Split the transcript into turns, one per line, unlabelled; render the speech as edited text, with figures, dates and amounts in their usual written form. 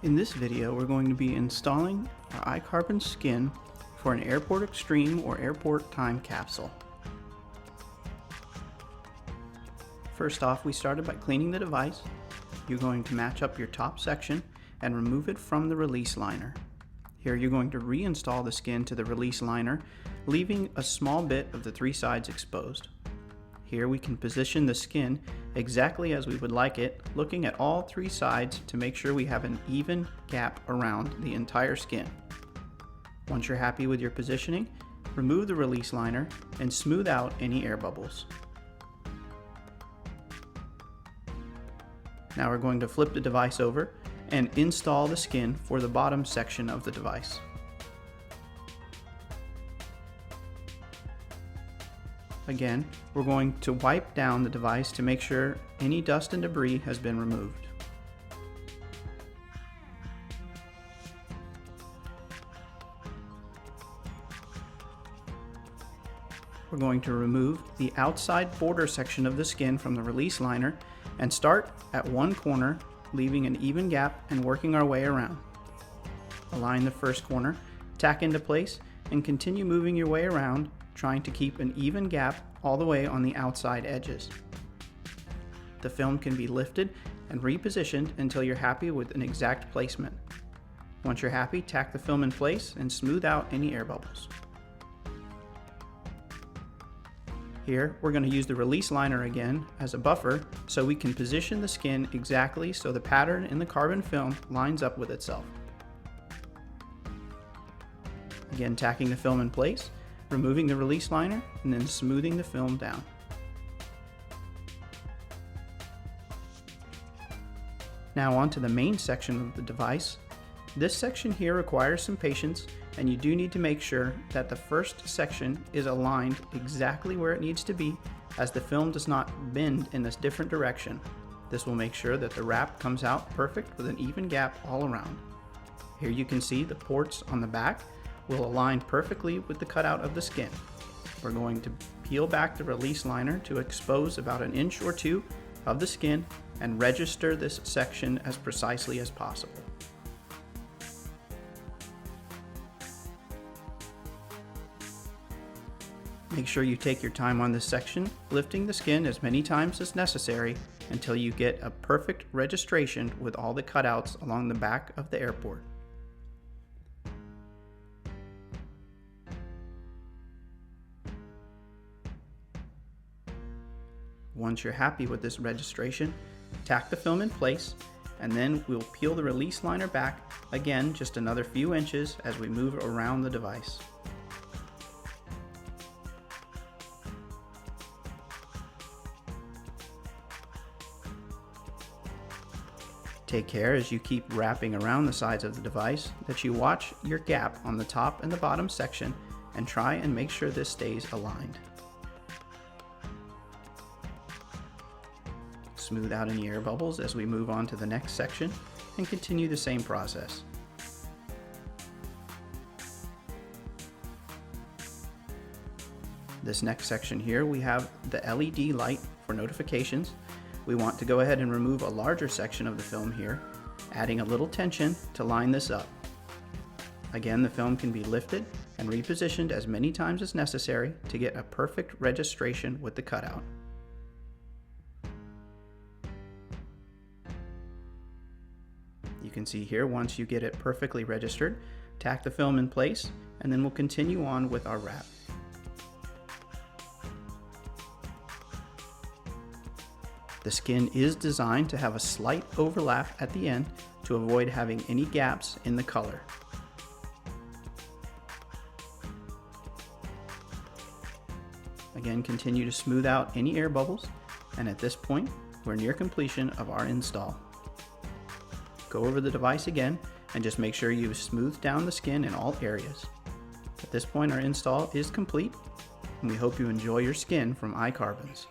In this video, we're going to be installing our iCarbons skin for an Airport Extreme or Airport Time capsule. First off, we started by cleaning the device. You're going to match up your top section and remove it from the release liner. Here you're going to reinstall the skin to the release liner, leaving a small bit of the three sides exposed. Here we can position the skin exactly as we would like it, looking at all three sides to make sure we have an even gap around the entire skin. Once you're happy with your positioning, remove the release liner and smooth out any air bubbles. Now we're going to flip the device over and install the skin for the bottom section of the device. Again, we're going to wipe down the device to make sure any dust and debris has been removed. We're going to remove the outside border section of the skin from the release liner and start at one corner, leaving an even gap and working our way around. Align the first corner, tack into place, and continue moving your way around, trying to keep an even gap all the way on the outside edges. The film can be lifted and repositioned until you're happy with an exact placement. Once you're happy, tack the film in place and smooth out any air bubbles. Here, we're going to use the release liner again as a buffer so we can position the skin exactly so the pattern in the carbon film lines up with itself. Again, tacking the film in place, removing the release liner, and then smoothing the film down. Now onto the main section of the device. This section here requires some patience, and you do need to make sure that the first section is aligned exactly where it needs to be, as the film does not bend in this different direction. This will make sure that the wrap comes out perfect with an even gap all around. Here you can see the ports on the back will align perfectly with the cutout of the skin. We're going to peel back the release liner to expose about an inch or two of the skin and register this section as precisely as possible. Make sure you take your time on this section, lifting the skin as many times as necessary until you get a perfect registration with all the cutouts along the back of the airport. Once you're happy with this registration, tack the film in place, and then we'll peel the release liner back, again just another few inches as we move around the device. Take care as you keep wrapping around the sides of the device that you watch your gap on the top and the bottom section and try and make sure this stays aligned. Smooth out any air bubbles as we move on to the next section and continue the same process. This next section here, we have the LED light for notifications. We want to go ahead and remove a larger section of the film here, adding a little tension to line this up. Again, the film can be lifted and repositioned as many times as necessary to get a perfect registration with the cutout. You can see here, once you get it perfectly registered, tack the film in place, and then we'll continue on with our wrap. The skin is designed to have a slight overlap at the end to avoid having any gaps in the color. Again, continue to smooth out any air bubbles, and at this point, we're near completion of our install. Go over the device again and just make sure you've smoothed down the skin in all areas. At this point, our install is complete, and we hope you enjoy your skin from iCarbons.